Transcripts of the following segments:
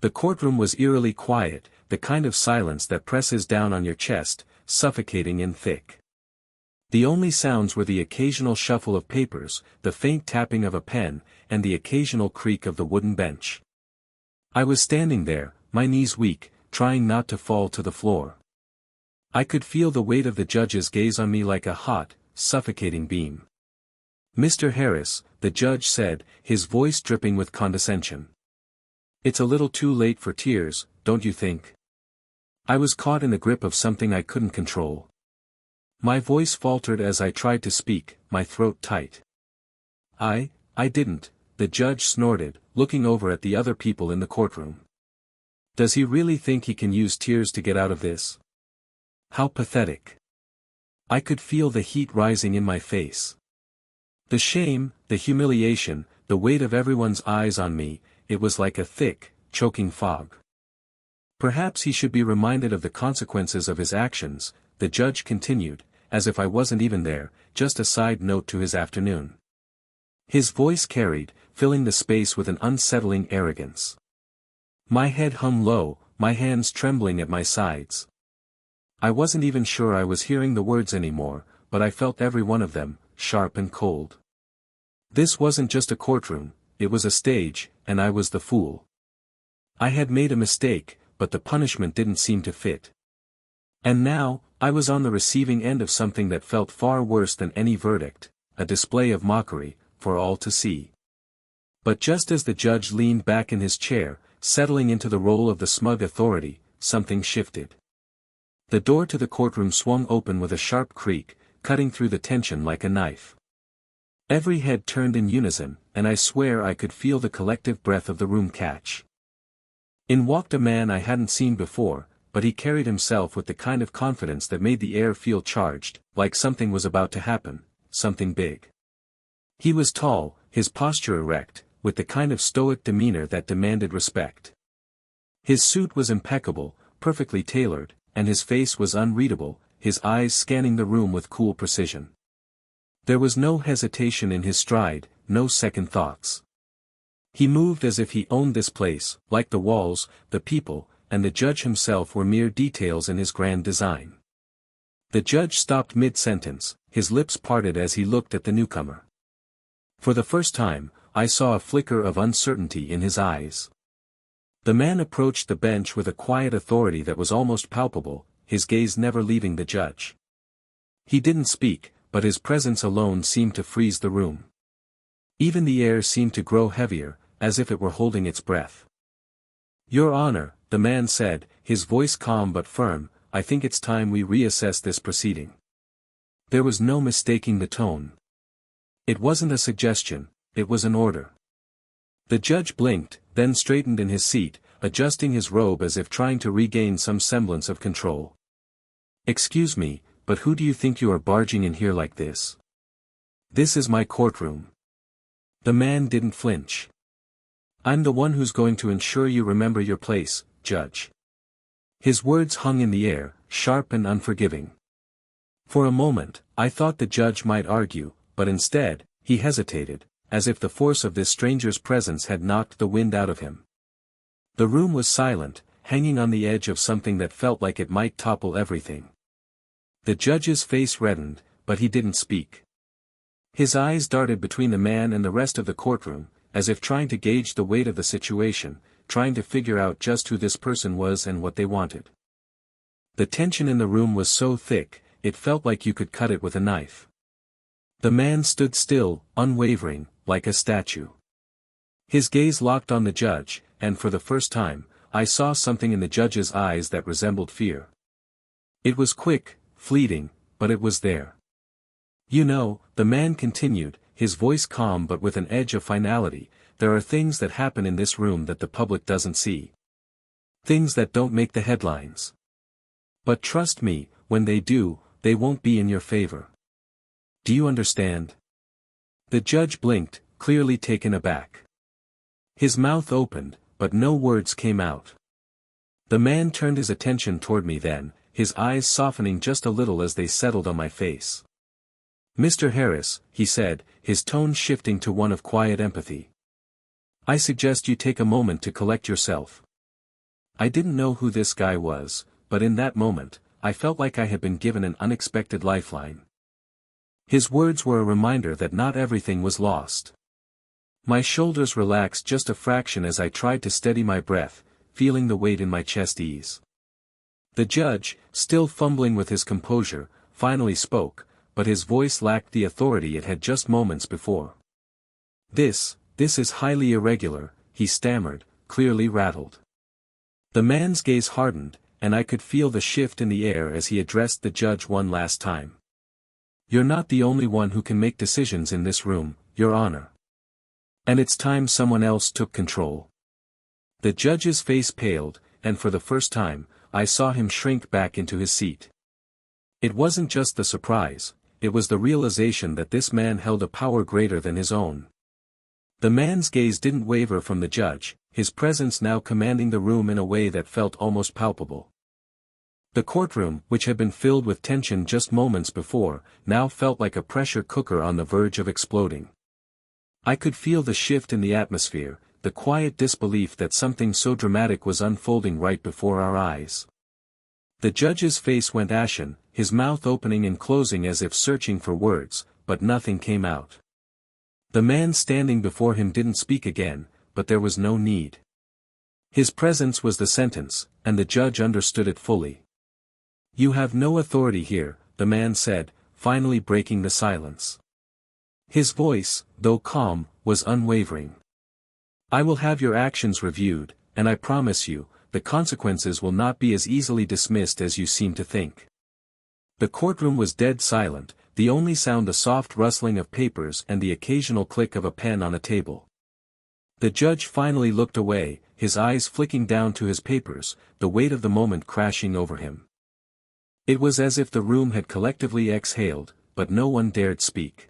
The courtroom was eerily quiet, the kind of silence that presses down on your chest, suffocating and thick. The only sounds were the occasional shuffle of papers, the faint tapping of a pen, and the occasional creak of the wooden bench. I was standing there, my knees weak, trying not to fall to the floor. I could feel the weight of the judge's gaze on me like a hot, suffocating beam. "Mr. Harris," the judge said, his voice dripping with condescension. "It's a little too late for tears, don't you think?" I was caught in the grip of something I couldn't control. My voice faltered as I tried to speak, my throat tight. I didn't," the judge snorted, looking over at the other people in the courtroom. "Does he really think he can use tears to get out of this? How pathetic." I could feel the heat rising in my face. The shame, the humiliation, the weight of everyone's eyes on me, it was like a thick, choking fog. "Perhaps he should be reminded of the consequences of his actions," the judge continued, as if I wasn't even there, just a side note to his afternoon. His voice carried, filling the space with an unsettling arrogance. My head hung low, my hands trembling at my sides. I wasn't even sure I was hearing the words anymore, but I felt every one of them, sharp and cold. This wasn't just a courtroom, it was a stage, and I was the fool. I had made a mistake, but the punishment didn't seem to fit. And now, I was on the receiving end of something that felt far worse than any verdict, a display of mockery, for all to see. But just as the judge leaned back in his chair, settling into the role of the smug authority, something shifted. The door to the courtroom swung open with a sharp creak, cutting through the tension like a knife. Every head turned in unison, and I swear I could feel the collective breath of the room catch. In walked a man I hadn't seen before, but he carried himself with the kind of confidence that made the air feel charged, like something was about to happen, something big. He was tall, his posture erect, with the kind of stoic demeanor that demanded respect. His suit was impeccable, perfectly tailored, and his face was unreadable, his eyes scanning the room with cool precision. There was no hesitation in his stride, no second thoughts. He moved as if he owned this place, like the walls, the people, and the judge himself were mere details in his grand design. The judge stopped mid-sentence, his lips parted as he looked at the newcomer. For the first time, I saw a flicker of uncertainty in his eyes. The man approached the bench with a quiet authority that was almost palpable, his gaze never leaving the judge. He didn't speak, but his presence alone seemed to freeze the room. Even the air seemed to grow heavier, as if it were holding its breath. "Your Honor," the man said, his voice calm but firm, "I think it's time we reassess this proceeding." There was no mistaking the tone. It wasn't a suggestion, it was an order. The judge blinked, then straightened in his seat, adjusting his robe as if trying to regain some semblance of control. "Excuse me, but who do you think you are barging in here like this? This is my courtroom." The man didn't flinch. "I'm the one who's going to ensure you remember your place, Judge." His words hung in the air, sharp and unforgiving. For a moment, I thought the judge might argue, but instead, he hesitated, as if the force of this stranger's presence had knocked the wind out of him. The room was silent, hanging on the edge of something that felt like it might topple everything. The judge's face reddened, but he didn't speak. His eyes darted between the man and the rest of the courtroom, as if trying to gauge the weight of the situation, trying to figure out just who this person was and what they wanted. The tension in the room was so thick, it felt like you could cut it with a knife. The man stood still, unwavering, like a statue. His gaze locked on the judge, and for the first time, I saw something in the judge's eyes that resembled fear. It was quick, fleeting, but it was there. "You know," the man continued, his voice calm but with an edge of finality, "there are things that happen in this room that the public doesn't see. Things that don't make the headlines. But trust me, when they do, they won't be in your favor. Do you understand?" The judge blinked, clearly taken aback. His mouth opened, but no words came out. The man turned his attention toward me then, his eyes softening just a little as they settled on my face. "Mr. Harris," he said, his tone shifting to one of quiet empathy. "I suggest you take a moment to collect yourself. I didn't know who this guy was, but in that moment, I felt like I had been given an unexpected lifeline. His words were a reminder that not everything was lost. My shoulders relaxed just a fraction as I tried to steady my breath, feeling the weight in my chest ease. The judge, still fumbling with his composure, finally spoke, but his voice lacked the authority it had just moments before. This is highly irregular," he stammered, clearly rattled. The man's gaze hardened, and I could feel the shift in the air as he addressed the judge one last time. "You're not the only one who can make decisions in this room, Your Honor. And it's time someone else took control." The judge's face paled, and for the first time, I saw him shrink back into his seat. It wasn't just the surprise, it was the realization that this man held a power greater than his own. The man's gaze didn't waver from the judge, his presence now commanding the room in a way that felt almost palpable. The courtroom, which had been filled with tension just moments before, now felt like a pressure cooker on the verge of exploding. I could feel the shift in the atmosphere, the quiet disbelief that something so dramatic was unfolding right before our eyes. The judge's face went ashen, his mouth opening and closing as if searching for words, but nothing came out. The man standing before him didn't speak again, but there was no need. His presence was the sentence, and the judge understood it fully. "You have no authority here," the man said, finally breaking the silence. His voice, though calm, was unwavering. "I will have your actions reviewed, and I promise you, the consequences will not be as easily dismissed as you seem to think." The courtroom was dead silent, the only sound the soft rustling of papers and the occasional click of a pen on a table. The judge finally looked away, his eyes flicking down to his papers, the weight of the moment crashing over him. It was as if the room had collectively exhaled, but no one dared speak.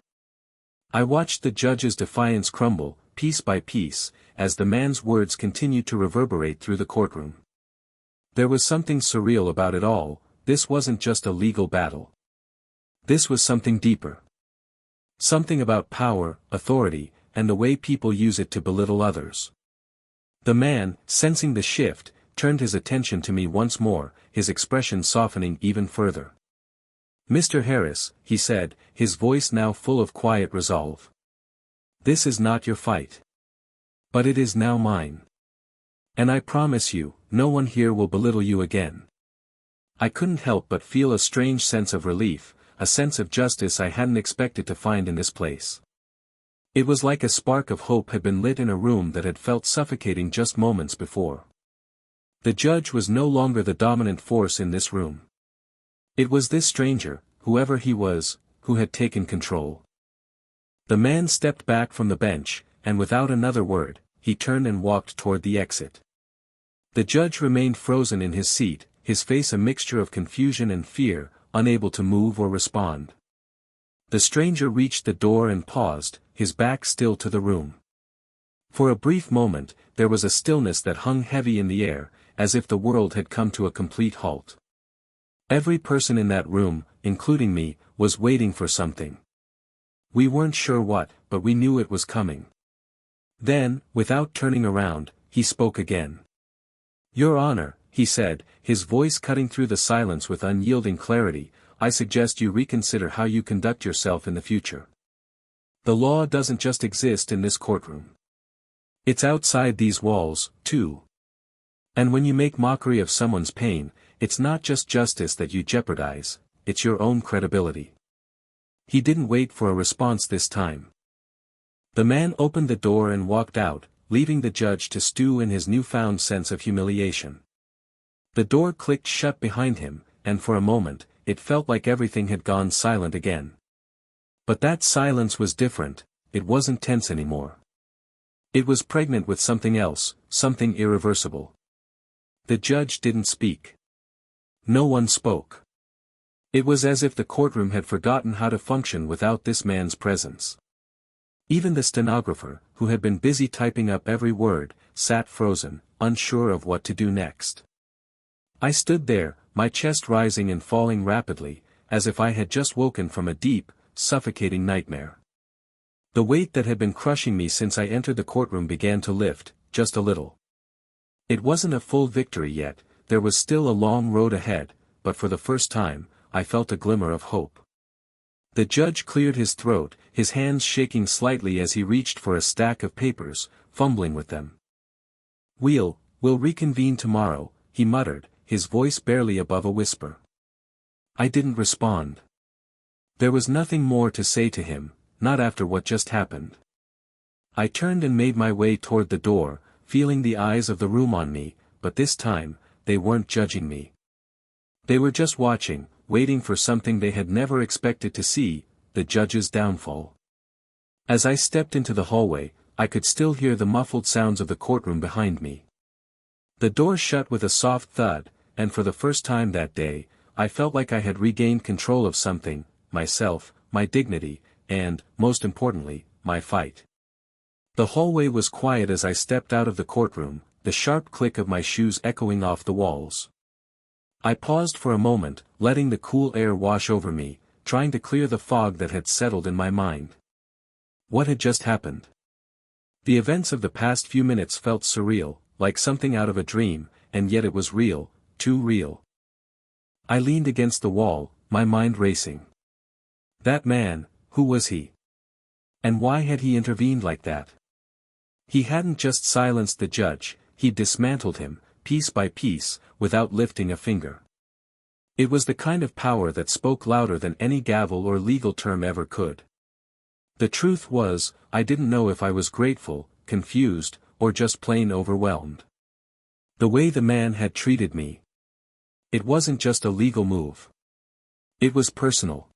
I watched the judge's defiance crumble, piece by piece, as the man's words continued to reverberate through the courtroom. There was something surreal about it all. This wasn't just a legal battle. This was something deeper. Something about power, authority, and the way people use it to belittle others. The man, sensing the shift, turned his attention to me once more, his expression softening even further. "Mr. Harris," he said, his voice now full of quiet resolve. "This is not your fight. But it is now mine. And I promise you, no one here will belittle you again." I couldn't help but feel a strange sense of relief, a sense of justice I hadn't expected to find in this place. It was like a spark of hope had been lit in a room that had felt suffocating just moments before. The judge was no longer the dominant force in this room. It was this stranger, whoever he was, who had taken control. The man stepped back from the bench, and without another word, he turned and walked toward the exit. The judge remained frozen in his seat, his face a mixture of confusion and fear, unable to move or respond. The stranger reached the door and paused, his back still to the room. For a brief moment, there was a stillness that hung heavy in the air, as if the world had come to a complete halt. Every person in that room, including me, was waiting for something. We weren't sure what, but we knew it was coming. Then, without turning around, he spoke again. "Your Honor," he said, his voice cutting through the silence with unyielding clarity, "I suggest you reconsider how you conduct yourself in the future. The law doesn't just exist in this courtroom. It's outside these walls, too. And when you make mockery of someone's pain, it's not just justice that you jeopardize, it's your own credibility." He didn't wait for a response this time. The man opened the door and walked out, leaving the judge to stew in his newfound sense of humiliation. The door clicked shut behind him, and for a moment, it felt like everything had gone silent again. But that silence was different, it wasn't tense anymore. It was pregnant with something else, something irreversible. The judge didn't speak. No one spoke. It was as if the courtroom had forgotten how to function without this man's presence. Even the stenographer, who had been busy typing up every word, sat frozen, unsure of what to do next. I stood there, my chest rising and falling rapidly, as if I had just woken from a deep, suffocating nightmare. The weight that had been crushing me since I entered the courtroom began to lift, just a little. It wasn't a full victory yet, there was still a long road ahead, but for the first time, I felt a glimmer of hope. The judge cleared his throat, his hands shaking slightly as he reached for a stack of papers, fumbling with them. We'll reconvene tomorrow," he muttered, his voice barely above a whisper. I didn't respond. There was nothing more to say to him, not after what just happened. I turned and made my way toward the door, feeling the eyes of the room on me, but this time, they weren't judging me. They were just watching, waiting for something they had never expected to see, the judge's downfall. As I stepped into the hallway, I could still hear the muffled sounds of the courtroom behind me. The door shut with a soft thud, and for the first time that day, I felt like I had regained control of something, myself, my dignity, and, most importantly, my fight. The hallway was quiet as I stepped out of the courtroom, the sharp click of my shoes echoing off the walls. I paused for a moment, letting the cool air wash over me, trying to clear the fog that had settled in my mind. What had just happened? The events of the past few minutes felt surreal, like something out of a dream, and yet it was real, too real. I leaned against the wall, my mind racing. That man, who was he? And why had he intervened like that? He hadn't just silenced the judge, he'd dismantled him, piece by piece, without lifting a finger. It was the kind of power that spoke louder than any gavel or legal term ever could. The truth was, I didn't know if I was grateful, confused, or just plain overwhelmed. The way the man had treated me. It wasn't just a legal move. It was personal.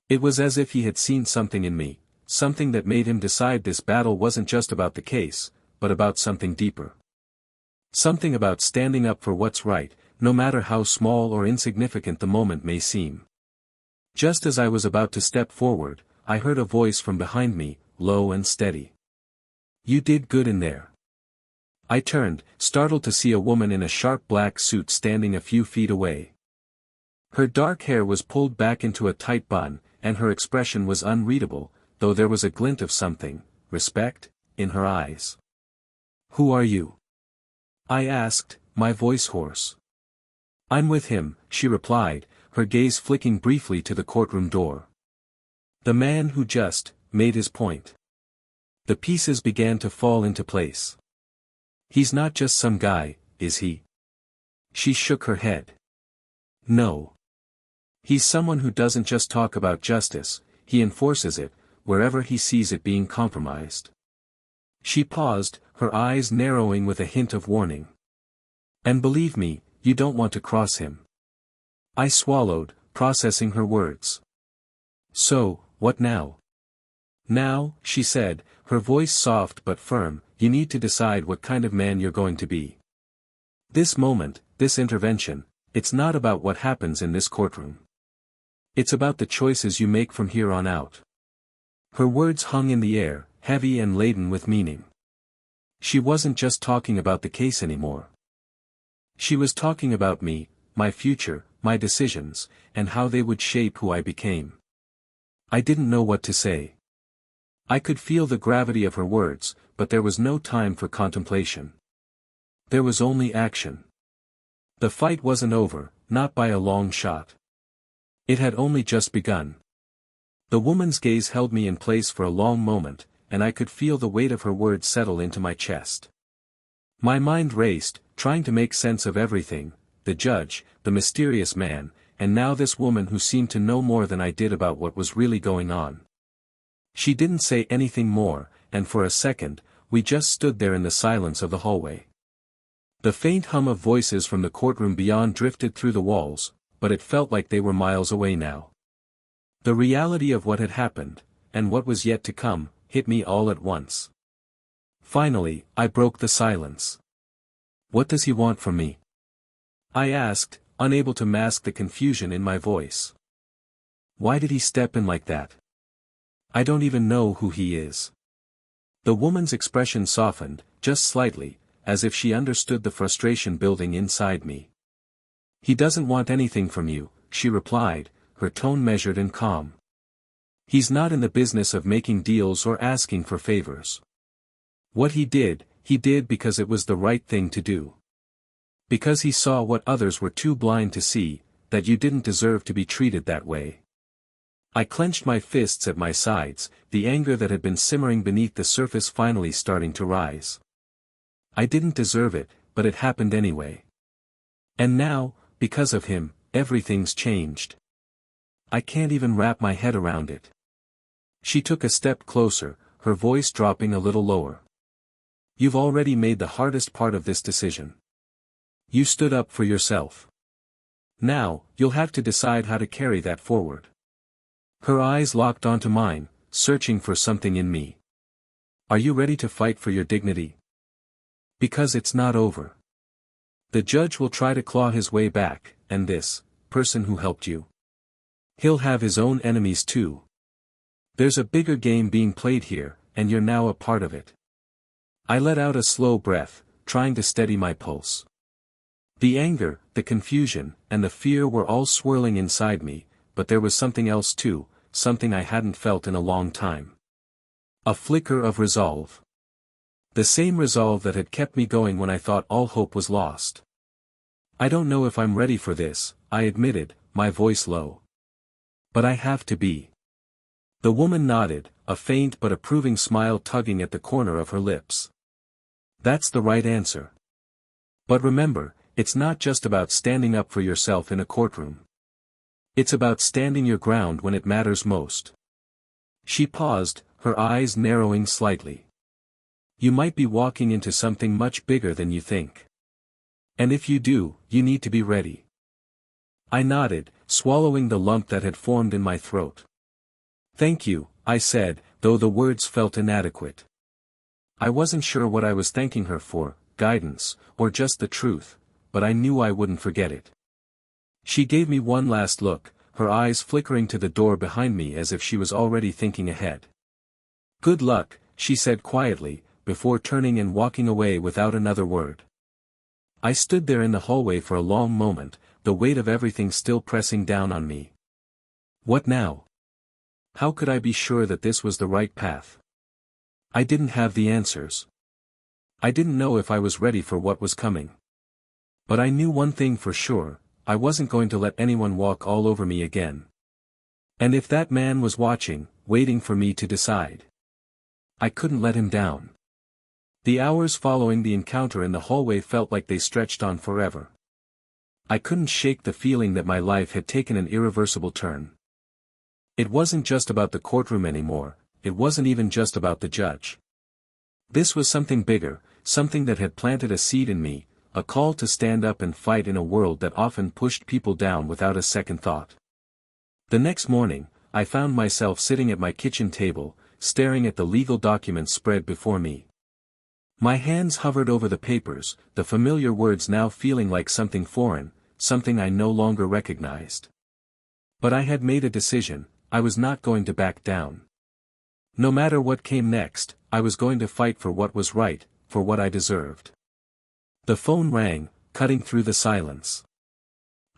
It was as if he had seen something in me, something that made him decide this battle wasn't just about the case, but about something deeper. Something about standing up for what's right, no matter how small or insignificant the moment may seem. Just as I was about to step forward, I heard a voice from behind me, low and steady. "You did good in there." I turned, startled to see a woman in a sharp black suit standing a few feet away. Her dark hair was pulled back into a tight bun, and her expression was unreadable, though there was a glint of something, respect, in her eyes. "Who are you?" I asked, my voice hoarse. "I'm with him," she replied, her gaze flicking briefly to the courtroom door. "The man who just made his point." The pieces began to fall into place. "He's not just some guy, is he?" She shook her head. "No. He's someone who doesn't just talk about justice, he enforces it, wherever he sees it being compromised." She paused, her eyes narrowing with a hint of warning. "And believe me, you don't want to cross him." I swallowed, processing her words. "So, what now?" "Now," she said, her voice soft but firm, "you need to decide what kind of man you're going to be. This moment, this intervention, it's not about what happens in this courtroom. It's about the choices you make from here on out." Her words hung in the air, heavy and laden with meaning. She wasn't just talking about the case anymore. She was talking about me, my future, my decisions, and how they would shape who I became. I didn't know what to say. I could feel the gravity of her words, but there was no time for contemplation. There was only action. The fight wasn't over, not by a long shot. It had only just begun. The woman's gaze held me in place for a long moment, and I could feel the weight of her words settle into my chest. My mind raced, trying to make sense of everything, the judge, the mysterious man, and now this woman who seemed to know more than I did about what was really going on. She didn't say anything more, and for a second, we just stood there in the silence of the hallway. The faint hum of voices from the courtroom beyond drifted through the walls, but it felt like they were miles away now. The reality of what had happened, and what was yet to come, hit me all at once. Finally, I broke the silence. "What does he want from me?" I asked, unable to mask the confusion in my voice. "Why did he step in like that? I don't even know who he is." The woman's expression softened, just slightly, as if she understood the frustration building inside me. "He doesn't want anything from you," she replied, her tone measured and calm. "He's not in the business of making deals or asking for favors. What he did, he did because it was the right thing to do. Because he saw what others were too blind to see, that you didn't deserve to be treated that way. I clenched my fists at my sides, the anger that had been simmering beneath the surface finally starting to rise. I didn't deserve it, but it happened anyway. And now, because of him, everything's changed. I can't even wrap my head around it. She took a step closer, her voice dropping a little lower. You've already made the hardest part of this decision. You stood up for yourself. Now, you'll have to decide how to carry that forward. Her eyes locked onto mine, searching for something in me. Are you ready to fight for your dignity? Because it's not over. The judge will try to claw his way back, and this person who helped you, he'll have his own enemies too. There's a bigger game being played here, and you're now a part of it. I let out a slow breath, trying to steady my pulse. The anger, the confusion, and the fear were all swirling inside me, but there was something else too, something I hadn't felt in a long time. A flicker of resolve. The same resolve that had kept me going when I thought all hope was lost. I don't know if I'm ready for this, I admitted, my voice low. But I have to be. The woman nodded, a faint but approving smile tugging at the corner of her lips. That's the right answer. But remember, it's not just about standing up for yourself in a courtroom. It's about standing your ground when it matters most. She paused, her eyes narrowing slightly. You might be walking into something much bigger than you think. And if you do, you need to be ready. I nodded, swallowing the lump that had formed in my throat. Thank you, I said, though the words felt inadequate. I wasn't sure what I was thanking her for, guidance, or just the truth, but I knew I wouldn't forget it. She gave me one last look, her eyes flickering to the door behind me as if she was already thinking ahead. Good luck, she said quietly, before turning and walking away without another word. I stood there in the hallway for a long moment, the weight of everything still pressing down on me. What now? How could I be sure that this was the right path? I didn't have the answers. I didn't know if I was ready for what was coming. But I knew one thing for sure, I wasn't going to let anyone walk all over me again. And if that man was watching, waiting for me to decide, I couldn't let him down. The hours following the encounter in the hallway felt like they stretched on forever. I couldn't shake the feeling that my life had taken an irreversible turn. It wasn't just about the courtroom anymore, it wasn't even just about the judge. This was something bigger, something that had planted a seed in me, a call to stand up and fight in a world that often pushed people down without a second thought. The next morning, I found myself sitting at my kitchen table, staring at the legal documents spread before me. My hands hovered over the papers, the familiar words now feeling like something foreign, something I no longer recognized. But I had made a decision, I was not going to back down. No matter what came next, I was going to fight for what was right, for what I deserved. The phone rang, cutting through the silence.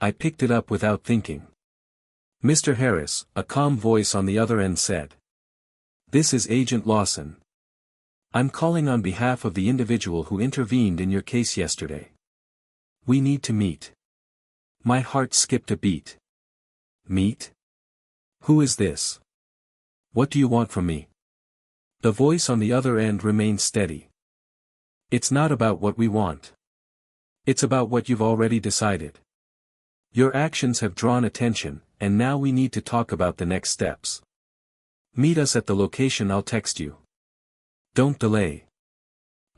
I picked it up without thinking. Mr. Harris, a calm voice on the other end said. This is Agent Lawson. I'm calling on behalf of the individual who intervened in your case yesterday. We need to meet. My heart skipped a beat. Meet? Who is this? What do you want from me? The voice on the other end remained steady. It's not about what we want. It's about what you've already decided. Your actions have drawn attention, and now we need to talk about the next steps. Meet us at the location I'll text you. Don't delay.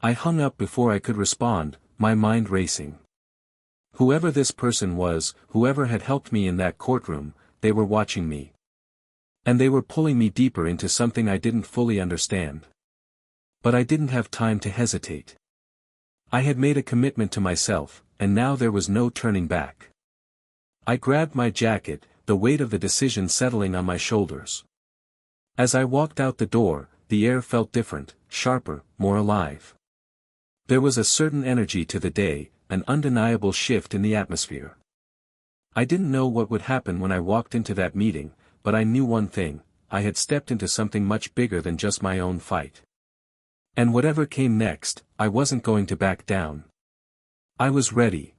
I hung up before I could respond, my mind racing. Whoever this person was, whoever had helped me in that courtroom, they were watching me. And they were pulling me deeper into something I didn't fully understand. But I didn't have time to hesitate. I had made a commitment to myself, and now there was no turning back. I grabbed my jacket, the weight of the decision settling on my shoulders. As I walked out the door, the air felt different, sharper, more alive. There was a certain energy to the day, an undeniable shift in the atmosphere. I didn't know what would happen when I walked into that meeting, but I knew one thing, I had stepped into something much bigger than just my own fight. And whatever came next, I wasn't going to back down. I was ready.